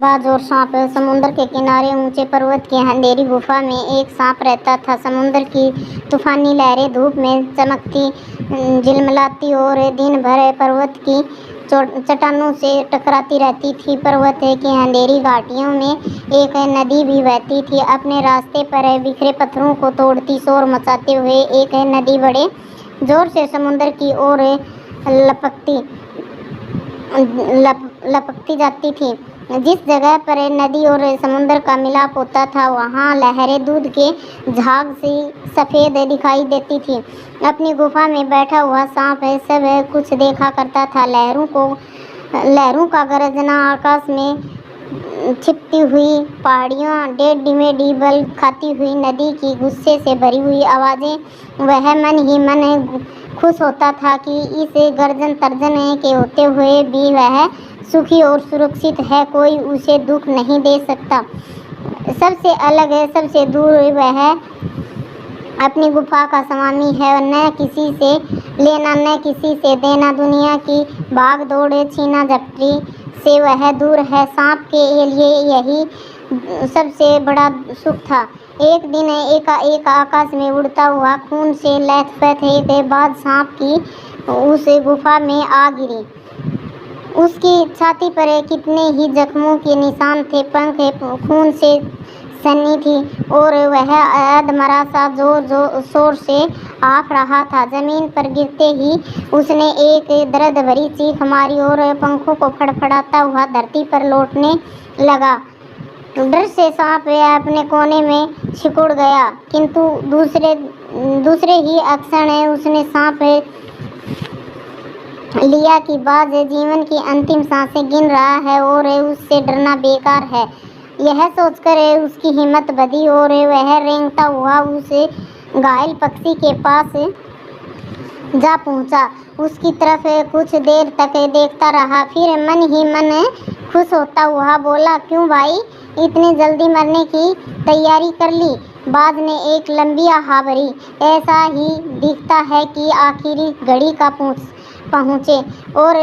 बाज और सांप। समुद्र के किनारे ऊंचे पर्वत की अंधेरी गुफा में एक सांप रहता था। समुद्र की तूफानी लहरें धूप में चमकती झिलमिलाती और दिन भर पर्वत की चट्टानों से टकराती रहती थी। पर्वत की अंधेरी घाटियों में एक नदी भी बहती थी, अपने रास्ते पर बिखरे पत्थरों को तोड़ती, शोर मचाते हुए। एक नदी बड़े जोर से समुद्र की ओर लपकती जाती थी। जिस जगह पर नदी और समुद्र का मिलाप होता था, वहाँ लहरें दूध के झाग सी सफ़ेद दिखाई देती थी। अपनी गुफा में बैठा हुआ सांप सब कुछ देखा करता था। लहरों का गरजना, आकाश में छिपती हुई पहाड़ियाँ, डेढ़ खाती हुई नदी की गुस्से से भरी हुई आवाज़ें। वह मन ही मन खुश होता था कि इस गर्जन तर्जन के होते हुए भी वह सुखी और सुरक्षित है। कोई उसे दुख नहीं दे सकता। सबसे अलग है, सबसे दूर वह अपनी गुफा का स्वामी है। न किसी से लेना, न किसी से देना। दुनिया की भाग दौड़, छीना झपटी से वह दूर है। सांप के लिए यही सबसे बड़ा सुख था। एक दिन एकाएक आकाश में उड़ता हुआ, खून से लथपथ एक बाज सांप की उस गुफा में आ गिरी। उसकी छाती पर कितने ही जख्मों के निशान थे, पंख खून से सनी थी और वह अधमरा सा जोर शोर से हाँफ रहा था। जमीन पर गिरते ही उसने एक दर्द भरी चीख मारी और पंखों को फड़फड़ाता हुआ धरती पर लौटने लगा। डर से सांप अपने कोने में सिकुड़ गया, किंतु दूसरे ही क्षण उसने सांप लिया कि बाज जीवन की अंतिम सांसें गिन रहा है और उससे डरना बेकार है। यह सोचकर उसकी हिम्मत बढ़ी और वह रेंगता हुआ उस घायल पक्षी के पास जा पहुंचा। उसकी तरफ कुछ देर तक देखता रहा, फिर मन ही मन खुश होता हुआ बोला, क्यों भाई, इतनी जल्दी मरने की तैयारी कर ली? बाज ने एक लंबी आह भरी। ऐसा ही दिखता है कि आखिरी घड़ी का पहुँचे, और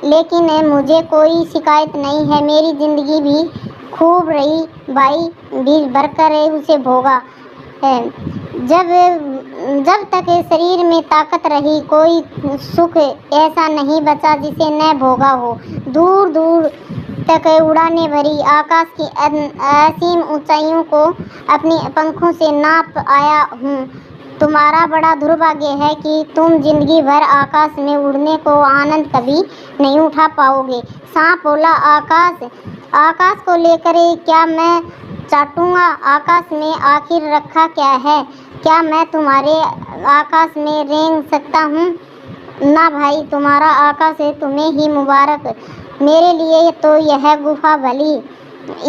लेकिन मुझे कोई शिकायत नहीं है। मेरी जिंदगी भी खूब रही भाई, भी भरकर उसे भोगा है। जब तक शरीर में ताकत रही, कोई सुख ऐसा नहीं बचा जिसे न भोगा हो। दूर दूर तक उड़ाने भरी आकाश की असीम ऊंचाइयों को अपनी पंखों से नाप आया हूँ। तुम्हारा बड़ा दुर्भाग्य है कि तुम जिंदगी भर आकाश में उड़ने को आनंद कभी नहीं उठा पाओगे। सांप बोला, आकाश को लेकर क्या मैं चाटूंगा? आकाश में आखिर रखा क्या है? क्या मैं तुम्हारे आकाश में रेंग सकता हूँ? ना भाई, तुम्हारा आकाश है, तुम्हें ही मुबारक। मेरे लिए तो यह गुफा भली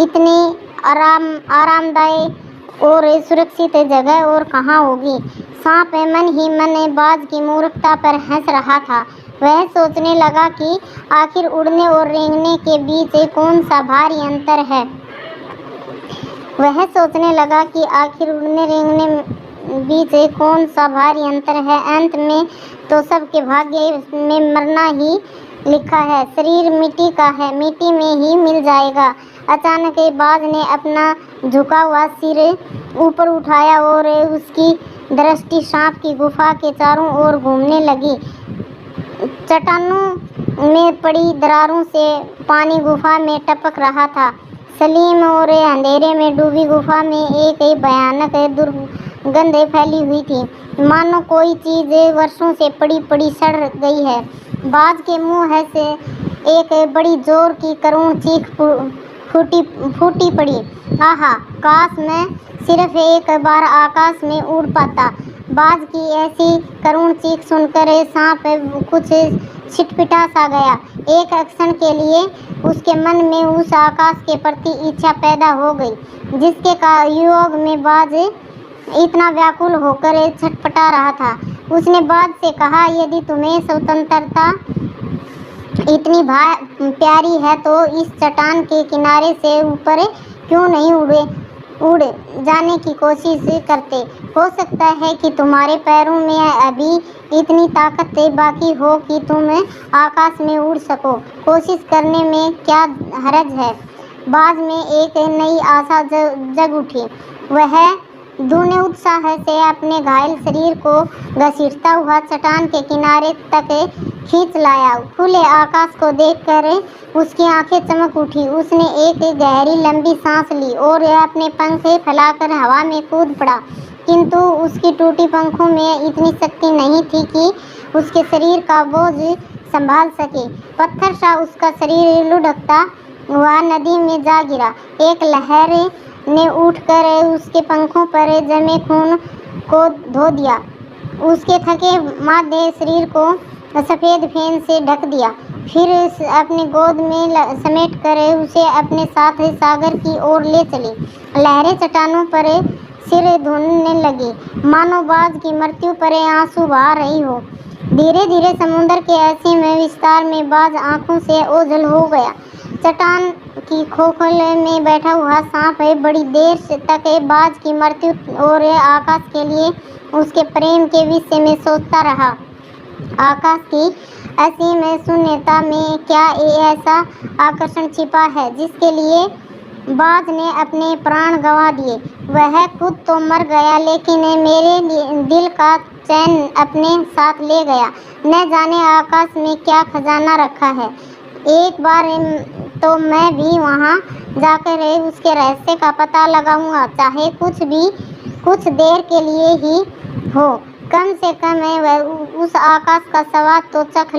इतनी आरामदायक और सुरक्षित जगह और कहाँ होगी। सांप मन ही मन बाज की मूर्खता पर हंस रहा था। वह सोचने लगा कि आखिर उड़ने और रेंगने के बीच कौन सा भारी अंतर है। अंत में तो सबके भाग्य में मरना ही लिखा है। शरीर मिट्टी का है, मिट्टी में ही मिल जाएगा। अचानक बाज ने अपना झुका हुआ सिर ऊपर उठाया और उसकी दृष्टि सांप की गुफा के चारों ओर घूमने लगी। चट्टानों में पड़ी दरारों से पानी गुफा में टपक रहा था। सलीम और अंधेरे में डूबी गुफा में एक भयानक दुर्गंध फैली हुई थी, मानो कोई चीज़ वर्षों से पड़ी सड़ गई है। बाज के मुंह से एक बड़ी जोर की करुण चीख फूटी पड़ी। आहा, काश मैं सिर्फ एक बार आकाश में उड़ पाता। बाज की ऐसी करुण चीख सुनकर सांप कुछ छिटपिटा सा गया। एक क्षण के लिए उसके मन में उस आकाश के प्रति इच्छा पैदा हो गई, जिसके योग में बाज इतना व्याकुल होकर छटपटा रहा था। उसने बाज से कहा, यदि तुम्हें स्वतंत्रता इतनी प्यारी है तो इस चट्टान के किनारे से ऊपर क्यों नहीं उड़ जाने की कोशिश करते? हो सकता है कि तुम्हारे पैरों में अभी इतनी ताकत बाकी हो कि तुम आकाश में उड़ सको। कोशिश करने में क्या हर्ज है? बाज में एक नई आशा जग उठी। वह दूने उत्साह से अपने घायल शरीर को घसीटता हुआ चट्टान के किनारे तक खींच लाया। खुले आकाश को देखकर उसकी आंखें चमक उठी। उसने एक गहरी लंबी सांस ली और अपने पंख फैलाकर हवा में कूद पड़ा, किंतु उसकी टूटी पंखों में इतनी शक्ति नहीं थी कि उसके शरीर का बोझ संभाल सके। पत्थर सा उसका शरीर लुढ़कता हुआ नदी में जा गिरा। एक लहर ने उठकर उसके पंखों पर जमे खून को धो दिया, उसके थके मादे शरीर को सफ़ेद फेन से ढक दिया। फिर अपनी गोद में समेटकर उसे अपने साथ सागर की ओर ले चली। लहरें चट्टानों पर सिर धुनने लगी, मानो बाज की मृत्यु पर आंसू बहा रही हो। धीरे धीरे समुद्र के असीम विस्तार में बाज आंखों से ओझल हो गया। चट्टान की खोखल में बैठा हुआ सांप बड़ी देर तक बाज की मृत्यु और आकाश के लिए उसके प्रेम के विषय में सोचता रहा। आकाश की असीम शून्यता में क्या ऐसा आकर्षण छिपा है जिसके लिए बाज ने अपने प्राण गंवा दिए। वह खुद तो मर गया, लेकिन मेरे दिल का चैन अपने साथ ले गया। न जाने आकाश में क्या खजाना रखा है। एक बार तो मैं भी वहां जाकर उसके रहस्य का पता लगाऊंगा, चाहे कुछ देर के लिए ही हो। कम से कम मैं उस आकाश का स्वाद तो चख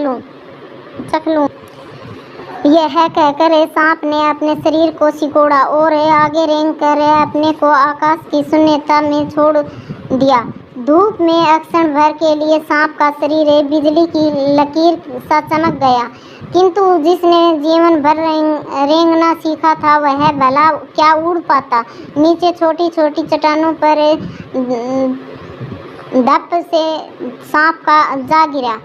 लूं। यह कहकर सांप ने अपने शरीर को सिकोड़ा और आगे रेंगकर अपने को आकाश की शून्यता में छोड़ दिया। धूप में अक्षण भर के लिए सांप का शरीर बिजली की लकीर सा चमक गया, किंतु जिसने जीवन भर रेंगना सीखा था वह भला क्या उड़ पाता। नीचे छोटी छोटी चट्टानों पर धप से सांप का जा गिरा।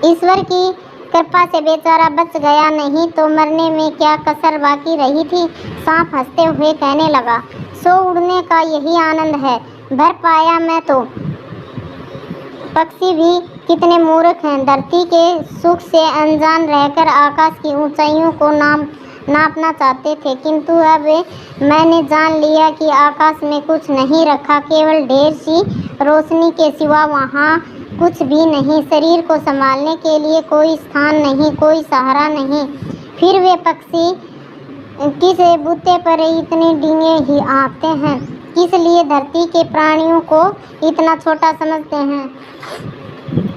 ईश्वर की कृपा से बेचारा बच गया, नहीं तो मरने में क्या कसर बाकी रही थी। सांप हंसते हुए कहने लगा, सो उड़ने का यही आनंद है। भर पाया मैं तो। पक्षी भी कितने मूर्ख हैं, धरती के सुख से अनजान रहकर आकाश की ऊंचाइयों को नापना चाहते थे, किंतु अब मैंने जान लिया कि आकाश में कुछ नहीं रखा, केवल ढेर सी रोशनी के सिवा वहाँ कुछ भी नहीं। शरीर को संभालने के लिए कोई स्थान नहीं, कोई सहारा नहीं। फिर वे पक्षी किस बूते पर इतने डींगे ही आते हैं, किस लिए धरती के प्राणियों को इतना छोटा समझते हैं।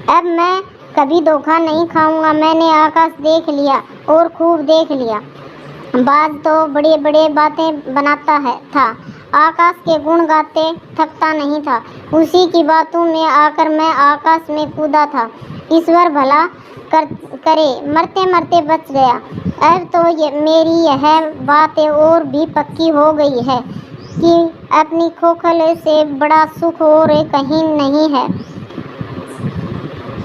अब मैं कभी धोखा नहीं खाऊंगा। मैंने आकाश देख लिया और खूब देख लिया। बाज तो बड़े बड़े बातें बनाता था, आकाश के गुण गाते थकता नहीं था। उसी की बातों में आकर मैं आकाश में कूदा था। ईश्वर भला करे, मरते मरते बच गया। अब तो मेरी यह बात और भी पक्की हो गई है कि अपनी खोखल से बड़ा सुख और कहीं नहीं है।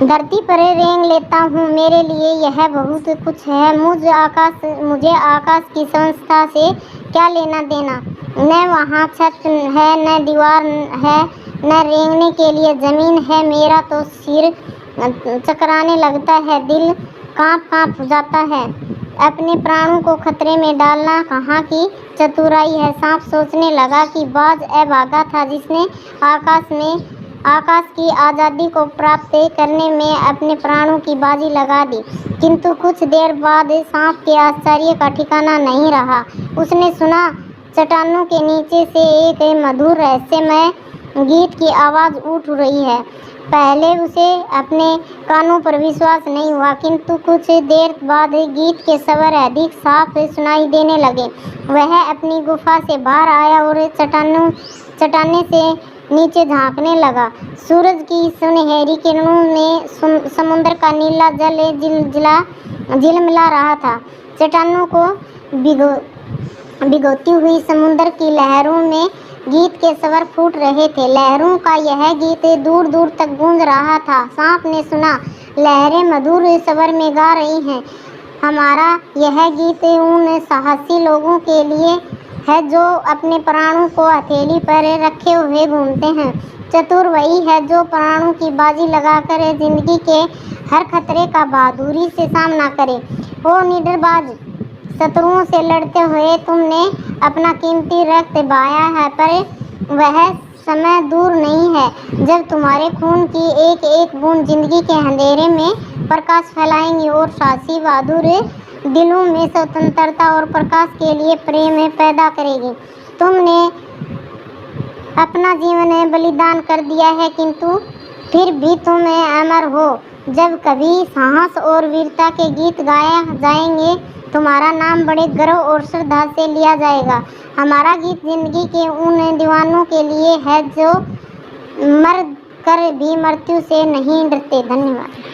धरती पर रेंग लेता हूँ, मेरे लिए यह बहुत कुछ है। मुझे आकाश की संस्था से क्या लेना देना। न वहाँ छत है, न दीवार है, न रेंगने के लिए जमीन है। मेरा तो सिर चकराने लगता है, दिल कांप जाता है। अपने प्राणों को खतरे में डालना कहाँ की चतुराई है। सांप सोचने लगा कि बाज अभागा था जिसने आकाश की आज़ादी को प्राप्त करने में अपने प्राणों की बाजी लगा दी। किंतु कुछ देर बाद सांप के आश्चर्य का ठिकाना नहीं रहा। उसने सुना चट्टानों के नीचे से एक मधुर रहस्यमय गीत की आवाज़ उठ रही है। पहले उसे अपने कानों पर विश्वास नहीं हुआ, किंतु कुछ देर बाद गीत के स्वर अधिक साफ सुनाई देने लगे। वह अपनी गुफा से बाहर आया और चट्टाने से नीचे झांकने लगा। सूरज की सुनहरी किरणों में समुद्र का नीला जल झिलमिला रहा था। चट्टानों को भिगोती हुई समुद्र की लहरों में गीत के स्वर फूट रहे थे। लहरों का यह गीत दूर दूर तक गूंज रहा था। सांप ने सुना, लहरें मधुर स्वर में गा रही हैं। हमारा यह गीत उन साहसी लोगों के लिए है जो अपने प्राणों को हथेली पर रखे हुए घूमते हैं। चतुर वही है जो प्राणों की बाजी लगाकर जिंदगी के हर खतरे का बहादुरी से सामना करे। ओ निडरबाज, शत्रुओं से लड़ते हुए तुमने अपना कीमती रक्त बहाया है, पर वह समय दूर नहीं है जब तुम्हारे खून की एक एक बूंद जिंदगी के अंधेरे में प्रकाश फैलाएंगी और साहसी बहादुर दिलों में स्वतंत्रता और प्रकाश के लिए प्रेम पैदा करेगी। तुमने अपना जीवन बलिदान कर दिया है, किंतु फिर भी तुम अमर हो। जब कभी साहस और वीरता के गीत गाए जाएंगे, तुम्हारा नाम बड़े गर्व और श्रद्धा से लिया जाएगा। हमारा गीत जिंदगी के उन दीवानों के लिए है जो मर कर भी मृत्यु से नहीं डरते। धन्यवाद।